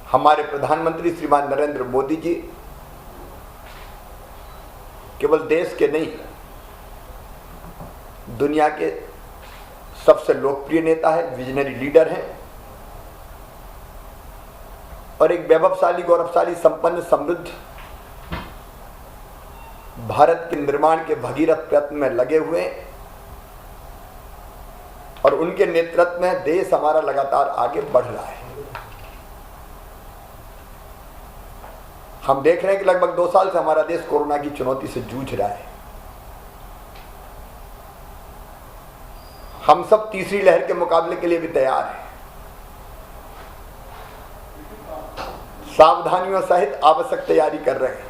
हमारे प्रधानमंत्री श्रीमान नरेंद्र मोदी जी केवल देश के नहीं, दुनिया के सबसे लोकप्रिय नेता है, विजनरी लीडर हैं और एक वैभवशाली, गौरवशाली, संपन्न, समृद्ध भारत के निर्माण के भगीरथ प्रयत्न में लगे हुए हैं और उनके नेतृत्व में देश हमारा लगातार आगे बढ़ रहा है। हम देख रहे हैं कि लगभग 2 साल से हमारा देश कोरोना की चुनौती से जूझ रहा है। हम सब तीसरी लहर के मुकाबले के लिए भी तैयार हैं। सावधानियों सहित आवश्यक तैयारी कर रहे हैं,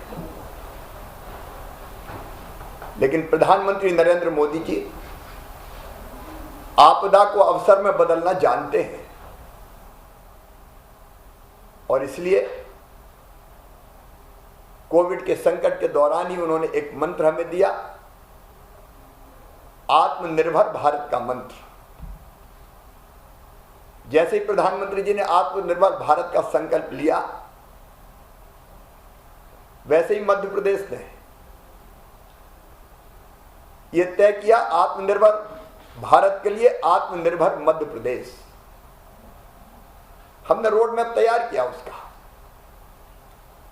लेकिन प्रधानमंत्री नरेंद्र मोदी जी आपदा को अवसर में बदलना जानते हैं और इसलिए कोविड के संकट के दौरान ही उन्होंने एक मंत्र हमें दिया, आत्मनिर्भर भारत का मंत्र। जैसे ही प्रधानमंत्री जी ने आत्मनिर्भर भारत का संकल्प लिया, वैसे ही मध्य प्रदेश ने यह तय किया, आत्मनिर्भर भारत के लिए आत्मनिर्भर मध्य प्रदेश। हमने रोड मैप तैयार किया उसका,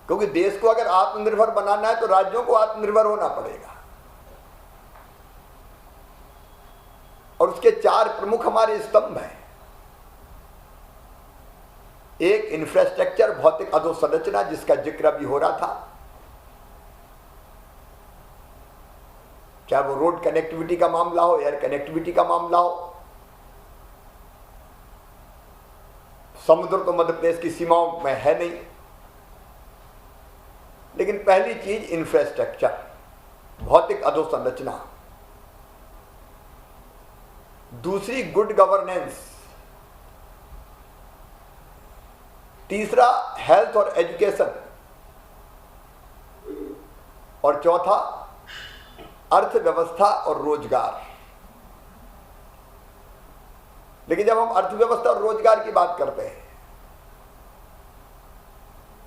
क्योंकि देश को अगर आत्मनिर्भर बनाना है तो राज्यों को आत्मनिर्भर होना पड़ेगा और उसके 4 प्रमुख हमारे स्तंभ हैं। एक, इंफ्रास्ट्रक्चर, भौतिक अधोसंरचना, जिसका जिक्र अभी हो रहा था, चाहे वो रोड कनेक्टिविटी का मामला हो, एयर कनेक्टिविटी का मामला हो। समुद्र तो मध्य प्रदेश की सीमाओं में है नहीं, लेकिन पहली चीज इंफ्रास्ट्रक्चर, भौतिक अधोसंरचना। दूसरी, गुड गवर्नेंस। तीसरा, हेल्थ और एजुकेशन। और चौथा, अर्थव्यवस्था और रोजगार। लेकिन जब हम अर्थव्यवस्था और रोजगार की बात करते हैं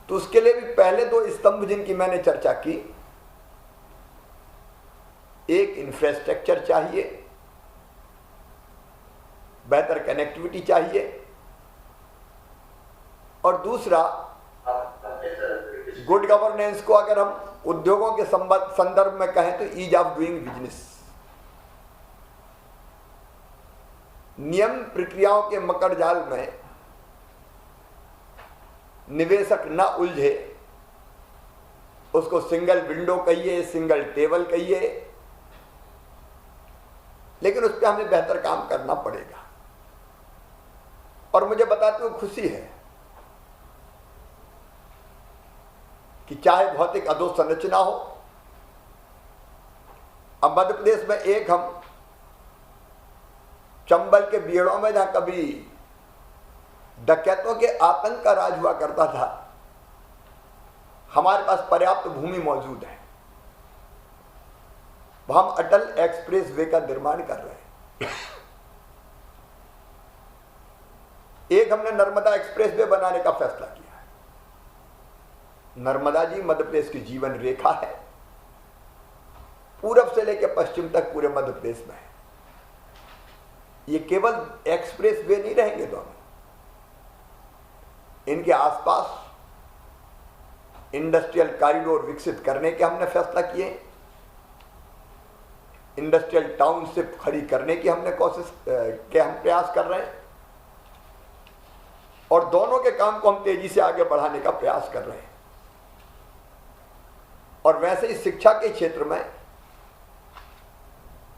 तो उसके लिए भी पहले 2 स्तंभ जिनकी मैंने चर्चा की, एक इंफ्रास्ट्रक्चर चाहिए, बेहतर कनेक्टिविटी चाहिए, और दूसरा गुड गवर्नेंस को अगर हम उद्योगों के संदर्भ में कहें तो ईज ऑफ डूइंग बिजनेस। नियम प्रक्रियाओं के मकर जाल में निवेशक न उलझे, उसको सिंगल विंडो कहिए, सिंगल टेबल कहिए, लेकिन उस पर हमें बेहतर काम करना पड़ेगा। और मुझे बताते हुए खुशी है कि चाहे भौतिक अधोसंरचना हो, अब मध्य प्रदेश में एक हम चंबल के बीड़ों में, जहां कभी डकैतों के आतंक का राज हुआ करता था, हमारे पास पर्याप्त भूमि मौजूद है। हम अटल एक्सप्रेस वे का निर्माण कर रहे हैं। एक हमने नर्मदा एक्सप्रेस वे बनाने का फैसला किया। नर्मदा जी मध्य प्रदेश की जीवन रेखा है, पूरब से लेकर पश्चिम तक पूरे मध्य प्रदेश में है। ये केवल एक्सप्रेस वे नहीं रहेंगे दोनों, इनके आसपास इंडस्ट्रियल कॉरिडोर विकसित करने के हमने फैसला किए, इंडस्ट्रियल टाउनशिप खड़ी करने की हमने हम प्रयास कर रहे हैं और दोनों के काम को हम तेजी से आगे बढ़ाने का प्रयास कर रहे हैं। और वैसे ही शिक्षा के क्षेत्र में,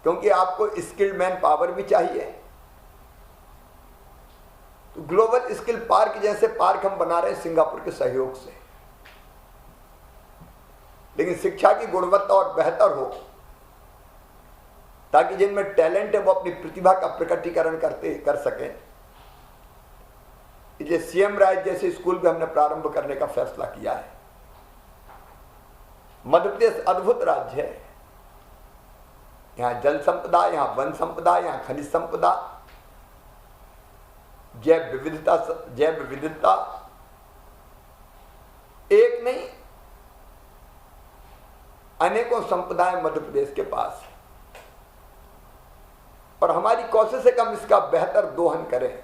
क्योंकि आपको स्किल्ड मैन पावर भी चाहिए, तो ग्लोबल स्किल पार्क जैसे पार्क हम बना रहे हैं सिंगापुर के सहयोग से। लेकिन शिक्षा की गुणवत्ता और बेहतर हो, ताकि जिनमें टैलेंट है वो अपनी प्रतिभा का प्रकटीकरण कर सकें। इसलिए सीएम राज जैसे स्कूल भी हमने प्रारंभ करने का फैसला किया है। मध्य प्रदेश अद्भुत राज्य है, यहाँ जल संपदा, यहाँ वन संपदा, यहाँ खनिज संपदा, जैव विविधता नहीं, अनेकों संपदाएं मध्य प्रदेश के पास है और हमारी कोशिश है कि हम इसका बेहतर दोहन करें।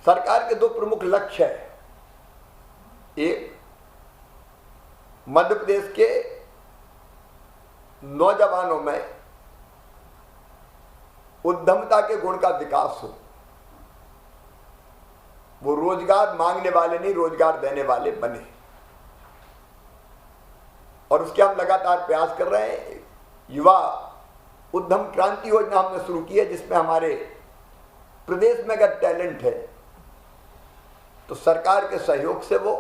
सरकार के दो प्रमुख लक्ष्य है। एक, मध्य प्रदेश के नौजवानों में उद्यमता के गुण का विकास हो, वो रोजगार मांगने वाले नहीं, रोजगार देने वाले बने, और उसके हम लगातार प्रयास कर रहे हैं। युवा उद्यम क्रांति योजना हमने शुरू की है, जिसमें हमारे प्रदेश में अगर टैलेंट है तो सरकार के सहयोग से वो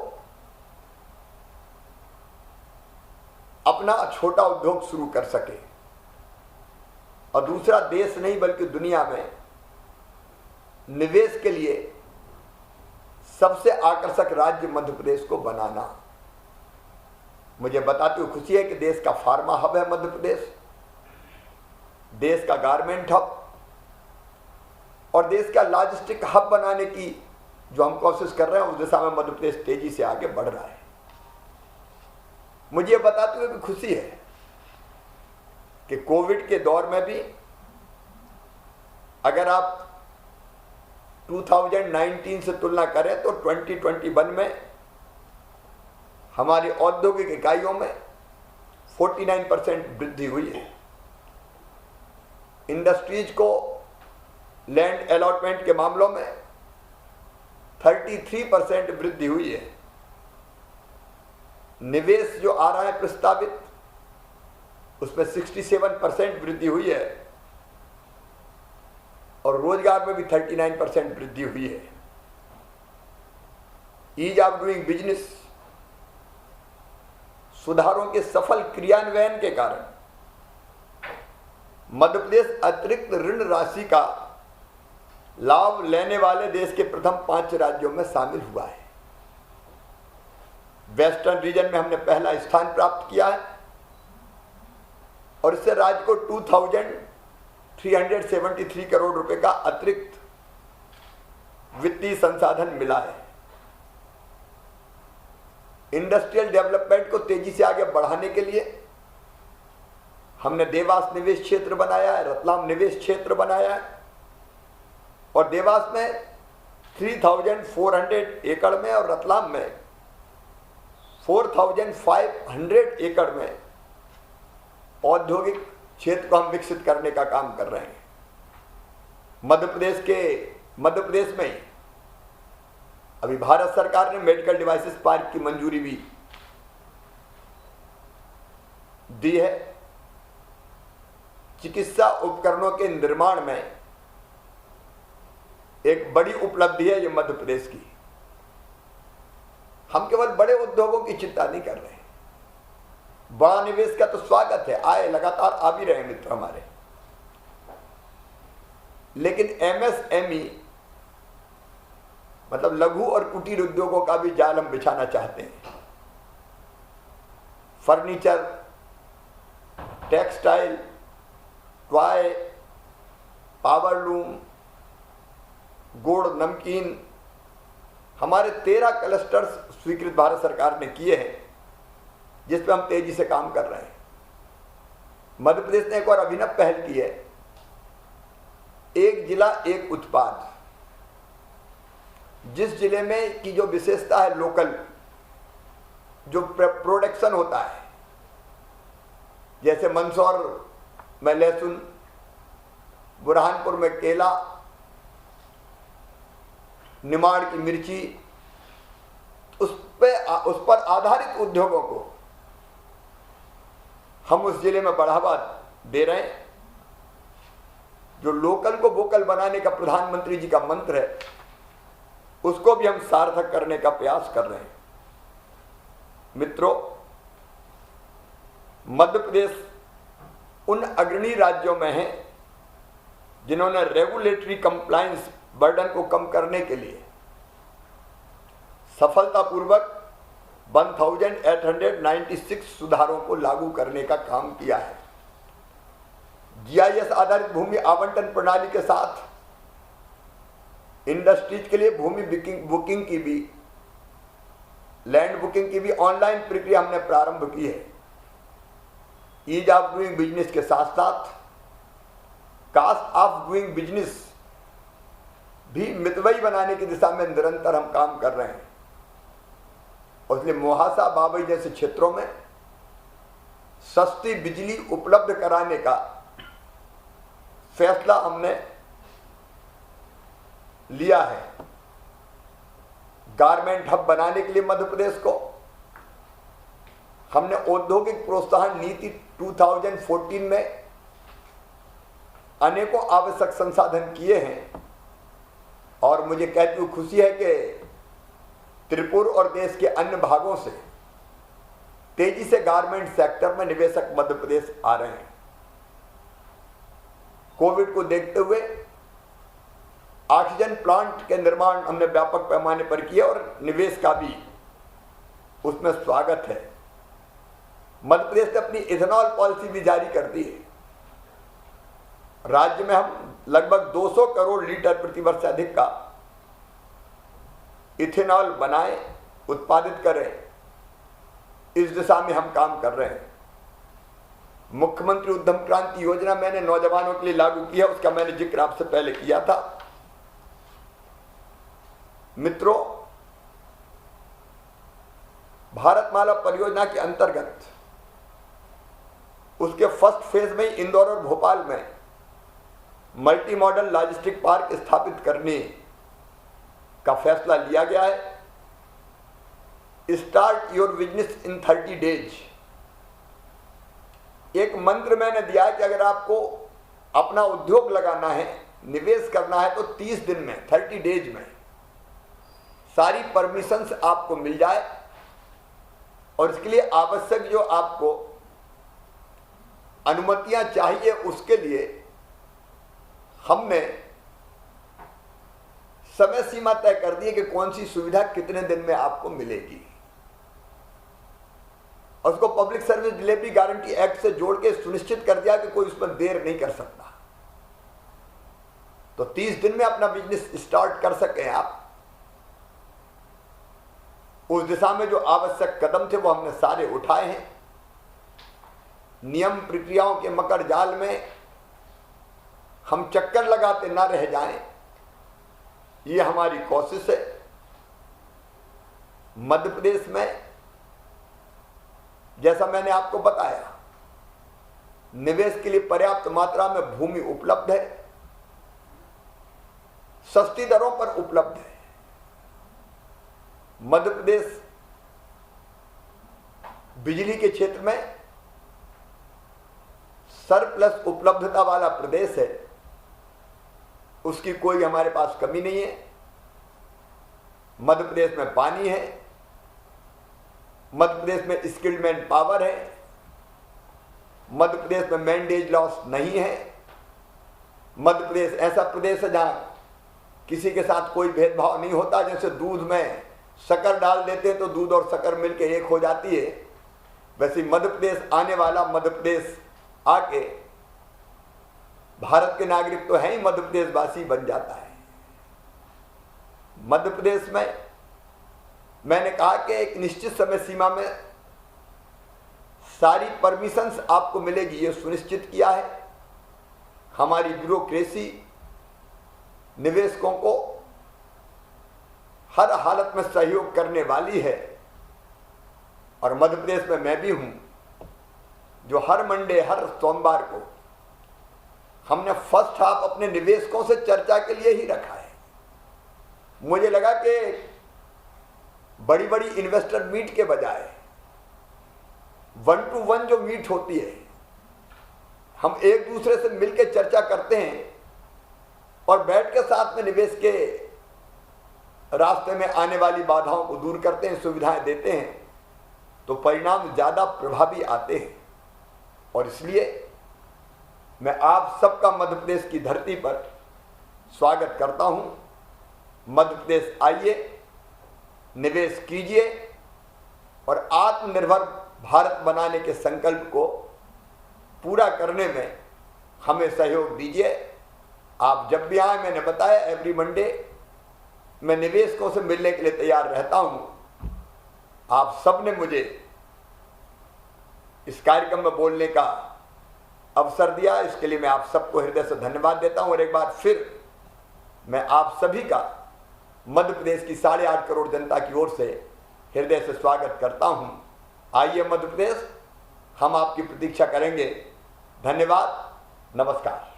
अपना छोटा उद्योग शुरू कर सके। और दूसरा, देश नहीं बल्कि दुनिया में निवेश के लिए सबसे आकर्षक राज्य मध्य प्रदेश को बनाना। मुझे बताते हुए खुशी है कि देश का फार्मा हब है मध्य प्रदेश, देश का गारमेंट हब और देश का लॉजिस्टिक हब बनाने की जो हम कोशिश कर रहे हैं, उस दिशा में मध्य प्रदेश तेजी से आगे बढ़ रहा है। मुझे बताते हुए भी खुशी है कि कोविड के दौर में भी अगर आप 2019 से तुलना करें तो 2021 में हमारी औद्योगिक इकाइयों में 49% वृद्धि हुई है। इंडस्ट्रीज को लैंड अलॉटमेंट के मामलों में 33% वृद्धि हुई है। निवेश जो आ रहा है प्रस्तावित, उसमें 67% वृद्धि हुई है और रोजगार में भी 39% वृद्धि हुई है। ईज ऑफ डूइंग बिजनेस सुधारों के सफल क्रियान्वयन के कारण मध्य प्रदेश अतिरिक्त ऋण राशि का लाभ लेने वाले देश के प्रथम 5 राज्यों में शामिल हुआ है। वेस्टर्न रीजन में हमने पहला स्थान प्राप्त किया है और इससे राज्य को 2373 करोड़ रुपए का अतिरिक्त वित्तीय संसाधन मिला है। इंडस्ट्रियल डेवलपमेंट को तेजी से आगे बढ़ाने के लिए हमने देवास निवेश क्षेत्र बनाया है, रतलाम निवेश क्षेत्र बनाया है और देवास में 3400 एकड़ में और रतलाम में 4500 एकड़ में औद्योगिक क्षेत्र को हम विकसित करने का काम कर रहे हैं। मध्य प्रदेश में अभी भारत सरकार ने मेडिकल डिवाइसेस पार्क की मंजूरी भी दी है। चिकित्सा उपकरणों के निर्माण में एक बड़ी उपलब्धि है ये मध्य प्रदेश की। हम केवल बड़े उद्योगों की चिंता नहीं कर रहे हैं, बड़ा निवेश का तो स्वागत है, आए लगातार आ भी रहे मित्र हमारे, लेकिन एमएसएमई मतलब लघु और कुटीर उद्योगों का भी जाल हम बिछाना चाहते हैं। फर्नीचर, टेक्सटाइल, टॉय, पावरलूम, गुड़, नमकीन, हमारे 13 क्लस्टर्स स्वीकृत भारत सरकार ने किए हैं, जिस पे हम तेजी से काम कर रहे हैं। मध्य प्रदेश ने एक और अभिनव पहल की है, एक जिला एक उत्पाद। जिस जिले में की जो विशेषता है, लोकल जो प्रोडक्शन होता है, जैसे मंदसौर में लहसुन, बुरहानपुर में केला, निमाड़ की मिर्ची, उस पर आधारित उद्योगों को हम उस जिले में बढ़ावा दे रहे हैं। जो लोकल को वोकल बनाने का प्रधानमंत्री जी का मंत्र है, उसको भी हम सार्थक करने का प्रयास कर रहे हैं। मित्रों, मध्य प्रदेश उन अग्रणी राज्यों में है जिन्होंने रेगुलेटरी कंप्लायंस बर्डन को कम करने के लिए सफलतापूर्वक 1896 सुधारों को लागू करने का काम किया है। जीआईएस आधारित भूमि आवंटन प्रणाली के साथ इंडस्ट्रीज के लिए भूमि बुकिंग की भी लैंड बुकिंग की भी ऑनलाइन प्रक्रिया हमने प्रारंभ की है। ईज ऑफ डूइंग बिजनेस के साथ साथ कास्ट ऑफ डूइंग बिजनेस भी मितव्ययी बनाने की दिशा में निरंतर हम काम कर रहे हैं। और इसलिए मोहासा बाबई जैसे क्षेत्रों में सस्ती बिजली उपलब्ध कराने का फैसला हमने लिया है। गारमेंट हब बनाने के लिए मध्य प्रदेश को हमने औद्योगिक प्रोत्साहन नीति 2014 में अनेकों आवश्यक संसाधन किए हैं। और मुझे कहते हुए खुशी है कि त्रिपुरा और देश के अन्य भागों से तेजी से गारमेंट सेक्टर में निवेशक मध्य प्रदेश आ रहे हैं। कोविड को देखते हुए ऑक्सीजन प्लांट के निर्माण हमने व्यापक पैमाने पर किया और निवेश का भी उसमें स्वागत है। मध्य प्रदेश ने अपनी इथेनॉल पॉलिसी भी जारी कर दी है। राज्य में हम लगभग 200 करोड़ लीटर प्रति वर्ष से अधिक का इथेनॉल बनाएं, उत्पादित करें, इस दिशा में हम काम कर रहे हैं। मुख्यमंत्री उद्यम क्रांति योजना मैंने नौजवानों के लिए लागू किया, उसका मैंने जिक्र आपसे पहले किया था। मित्रों, भारतमाला परियोजना के अंतर्गत उसके फर्स्ट फेज में इंदौर और भोपाल में मल्टी मॉडल लॉजिस्टिक पार्क स्थापित करने का फैसला लिया गया है। Start your business in 30 days. एक मंत्र मैंने दिया है कि अगर आपको अपना उद्योग लगाना है, निवेश करना है, तो 30 दिन में, 30 डेज में सारी परमिशंस आपको मिल जाए। और इसके लिए आवश्यक जो आपको अनुमतियां चाहिए, उसके लिए हमने समय सीमा तय कर दी है कि कौन सी सुविधा कितने दिन में आपको मिलेगी। और उसको public service delivery guarantee act से जोड़ के सुनिश्चित कर दिया कि कोई उसमें देर नहीं कर सकता। तो 30 दिन में अपना बिजनेस स्टार्ट कर सकें आप। उस दिशा में जो आवश्यक कदम थे वो हमने सारे उठाए हैं। नियम प्रक्रियाओं के मकर जाल में हम चक्कर लगाते ना रह जाएं, ये हमारी कोशिश है। मध्य प्रदेश में जैसा मैंने आपको बताया, निवेश के लिए पर्याप्त मात्रा में भूमि उपलब्ध है, सस्ती दरों पर उपलब्ध है। मध्य प्रदेश बिजली के क्षेत्र में सरप्लस उपलब्धता वाला प्रदेश है, उसकी कोई हमारे पास कमी नहीं है। मध्य प्रदेश में पानी है, मध्य प्रदेश में स्किल्ड मैन पावर है, मध्य प्रदेश में मैंडेज लॉस नहीं है। मध्य प्रदेश ऐसा प्रदेश है जहां किसी के साथ कोई भेदभाव नहीं होता। जैसे दूध में शक्कर डाल देते हैं तो दूध और शक्कर मिलकर एक हो जाती है, वैसे मध्य प्रदेश आने वाला, मध्य प्रदेश आके भारत के नागरिक तो है ही, मध्य प्रदेश वासी बन जाता है। मध्य प्रदेश में मैंने कहा कि एक निश्चित समय सीमा में सारी परमिशंस आपको मिलेगी, ये सुनिश्चित किया है। हमारी ब्यूरोक्रेसी निवेशकों को हर हालत में सहयोग करने वाली है। और मध्य प्रदेश में मैं भी हूं, जो हर मंडे, हर सोमवार को हमने फर्स्ट हाफ अपने निवेशकों से चर्चा के लिए ही रखा है। मुझे लगा कि बड़ी बड़ी इन्वेस्टर मीट के बजाय 1 to 1 जो मीट होती है, हम एक दूसरे से मिलकर चर्चा करते हैं और बैठ के साथ में निवेश के रास्ते में आने वाली बाधाओं को दूर करते हैं, सुविधाएं देते हैं, तो परिणाम ज्यादा प्रभावी आते हैं। और इसलिए मैं आप सबका मध्य प्रदेश की धरती पर स्वागत करता हूं। मध्य प्रदेश आइए, निवेश कीजिए और आत्मनिर्भर भारत बनाने के संकल्प को पूरा करने में हमें सहयोग दीजिए। आप जब भी आए, मैंने बताया एवरी मंडे मैं निवेशकों से मिलने के लिए तैयार रहता हूं। आप सब ने मुझे इस कार्यक्रम में बोलने का अवसर दिया, इसके लिए मैं आप सबको हृदय से धन्यवाद देता हूं। और एक बार फिर मैं आप सभी का मध्य प्रदेश की 8.5 करोड़ जनता की ओर से हृदय से स्वागत करता हूं। आइए मध्य प्रदेश, हम आपकी प्रतीक्षा करेंगे। धन्यवाद, नमस्कार।